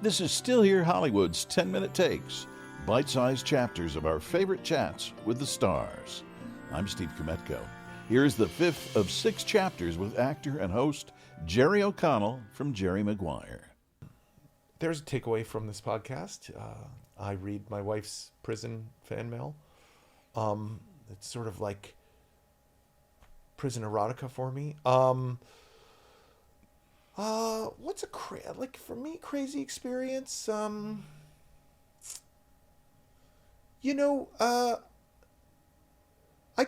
This is Still Here Hollywood's 10-minute takes, bite-sized chapters of our favorite chats with the stars. I'm Steve Kmetko. Here's the fifth of 6 chapters with actor and host Jerry O'Connell from Jerry Maguire. There's a takeaway from this podcast. I read my wife's prison fan mail. It's sort of like prison erotica for me. What's for me, crazy experience? I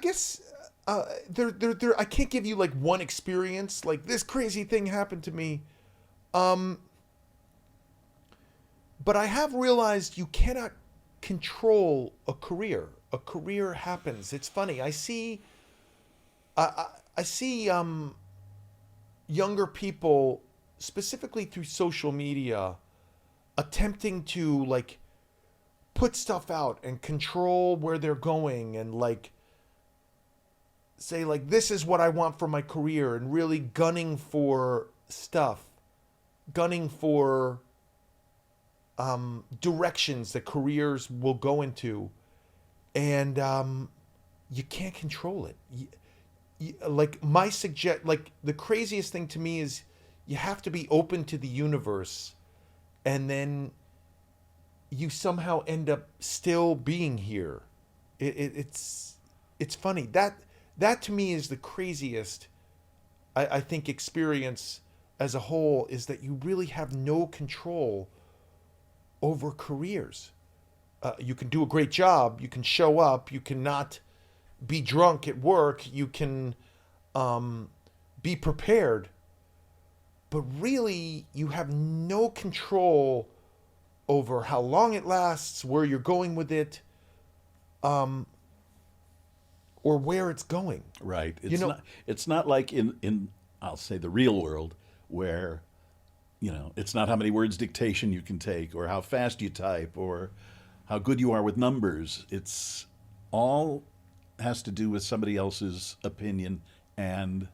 guess I can't give you like one experience, like this crazy thing happened to me. But I have realized you cannot control a career. A career happens. It's funny. I see younger people, specifically through social media, attempting to like put stuff out and control where they're going and like say like, this is what I want for my career, and really gunning for stuff, gunning for directions that careers will go into, and you can't control it. The craziest thing to me is you have to be open to the universe, and then you somehow end up still being here. It's funny. That to me is the craziest, I think, experience as a whole, is that you really have no control over careers. You can do a great job. You can show up. You cannot be drunk at work. You can be prepared. But really, you have no control over how long it lasts, where you're going with it, or where it's going. Right. It's not like in I'll say the real world, where it's not how many words dictation you can take, or how fast you type, or how good you are with numbers. It's all has to do with somebody else's opinion and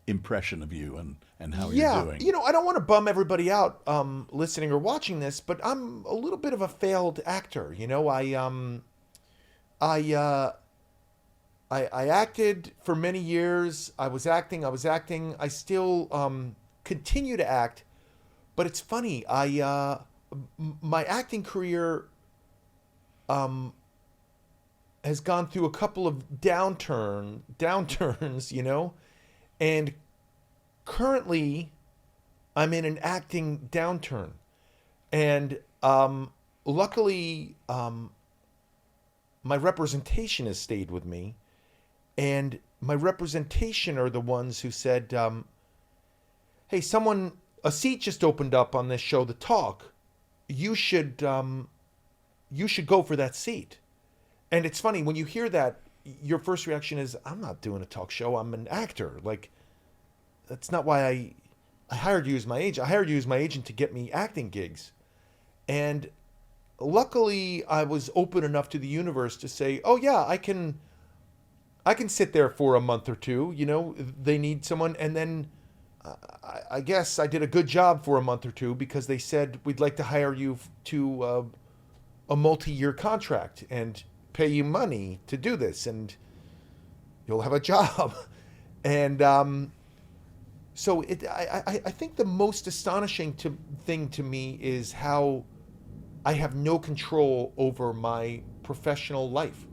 impression of you and how you're doing. I don't want to bum everybody out listening or watching this, but I'm a little bit of a failed actor. I acted for many years. I was acting. I still continue to act, but it's funny. My acting career has gone through a couple of downturns, and currently I'm in an acting downturn. And luckily, my representation has stayed with me, and my representation are the ones who said, hey, a seat just opened up on this show, The Talk. You should go for that seat. And it's funny, when you hear that, your first reaction is, I'm not doing a talk show. I'm an actor. Like, that's not why I hired you as my agent. I hired you as my agent to get me acting gigs. And luckily, I was open enough to the universe to say, oh yeah, I can sit there for a month or two. They need someone. And then I guess I did a good job for a month or two, because they said, we'd like to hire you to a multi-year contract and pay you money to do this, and you'll have a job. And so I think the most astonishing thing to me is how I have no control over my professional life.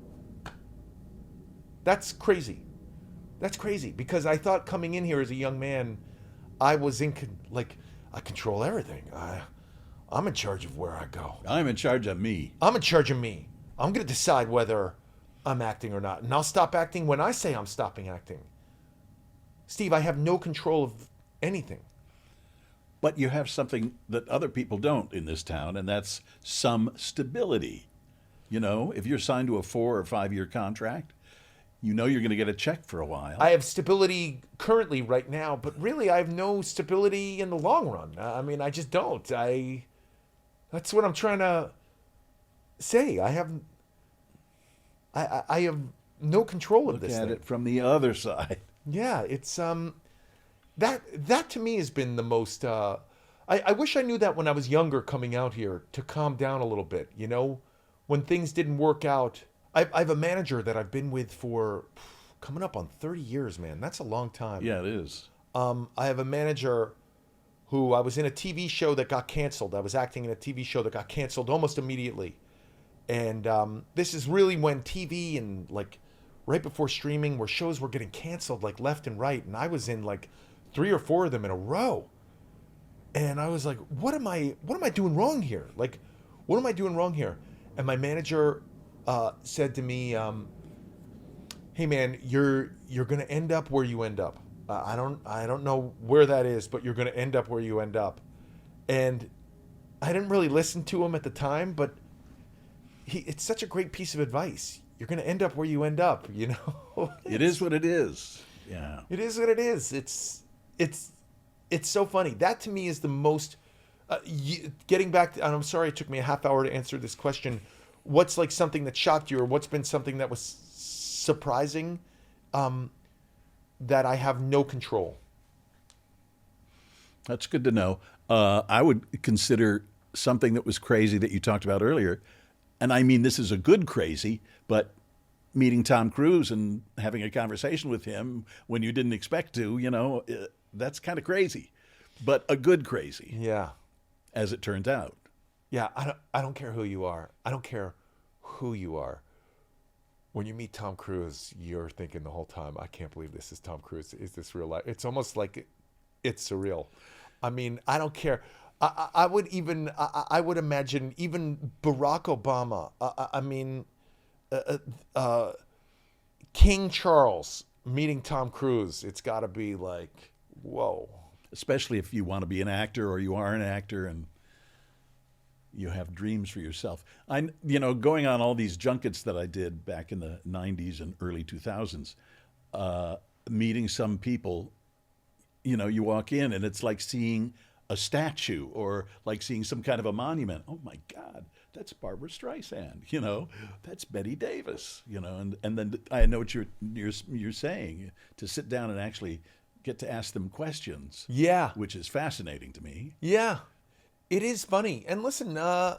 That's crazy. Because I thought coming in here as a young man, I was I control everything. I'm in charge of where I go. I'm in charge of me. I'm going to decide whether I'm acting or not. And I'll stop acting when I say I'm stopping acting. Steve, I have no control of anything. But you have something that other people don't in this town, and that's some stability. If you're signed to a 4 or 5 year contract, you're going to get a check for a while. I have stability currently right now, but really I have no stability in the long run. I just don't. That's what I'm trying to say. I have no control of this thing. Look at it from the other side. Yeah, it's that to me has been the most I wish I knew that when I was younger coming out here to calm down a little bit, you know, when things didn't work out. I have a manager that I've been with for coming up on 30 years, man. That's a long time. Yeah, it is. I have a manager who I was in a TV show that got canceled. I was acting in a TV show that got canceled almost immediately. And this is really when TV and like right before streaming, where shows were getting canceled like left and right. And I was in like 3 or 4 of them in a row. And I was like, what am I doing wrong here? Like, what am I doing wrong here? And my manager said to me, hey man, you're going to end up where you end up. I don't know where that is, but you're going to end up where you end up. And I didn't really listen to him at the time, but it's such a great piece of advice. You're going to end up where you end up, you know? It is what it is. Yeah. It is what it is. It's so funny. That to me is the most, getting back to, and I'm sorry it took me a half hour to answer this question. What's like something that shocked you, or what's been something that was surprising that I have no control? That's good to know. I would consider something that was crazy that you talked about earlier. And I mean, this is a good crazy, but meeting Tom Cruise and having a conversation with him when you didn't expect to, you know, that's kind of crazy, but a good crazy. Yeah. As it turned out. Yeah. I don't care who you are. I don't care who you are. When you meet Tom Cruise, you're thinking the whole time, I can't believe this is Tom Cruise. Is this real life? It's almost like it's surreal. I mean, I don't care. I would imagine even Barack Obama. King Charles meeting Tom Cruise. It's got to be like, whoa. Especially if you want to be an actor or you are an actor and you have dreams for yourself. Going on all these junkets that I did back in the 90s and early 2000s, meeting some people, you know, you walk in and it's like seeing a statue or like seeing some kind of a monument. Oh my God, that's Barbara Streisand, you know, that's Betty Davis, you know, and then I know what you're saying, to sit down and actually get to ask them questions. Yeah. Which is fascinating to me. Yeah. It is funny. And listen, I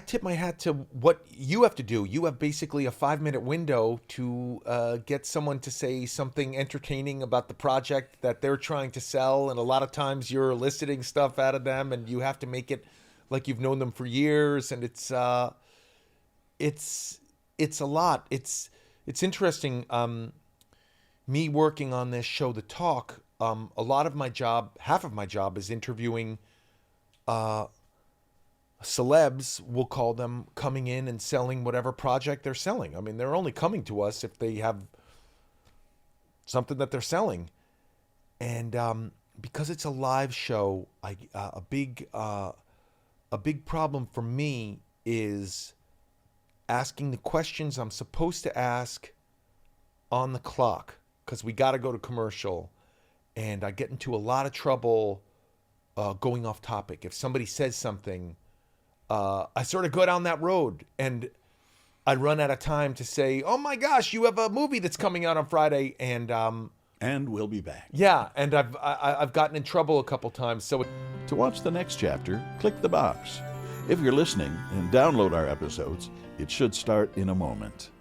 tip my hat to what you have to do. You have basically a 5-minute window to get someone to say something entertaining about the project that they're trying to sell. And a lot of times you're eliciting stuff out of them and you have to make it like you've known them for years. And it's a lot. It's interesting. Me working on this show, The Talk, a lot of my job, half of my job is interviewing celebs, we'll call them, coming in and selling whatever project they're selling. I mean, they're only coming to us if they have something that they're selling. And because it's a live show, a big problem for me is asking the questions I'm supposed to ask on the clock, because we got to go to commercial. And I get into a lot of trouble going off topic. If somebody says something, I sort of go down that road and I run out of time to say, oh my gosh, you have a movie that's coming out on Friday. And we'll be back. Yeah, and I've gotten in trouble a couple times. So to watch the next chapter, click the box. If you're listening and download our episodes, it should start in a moment.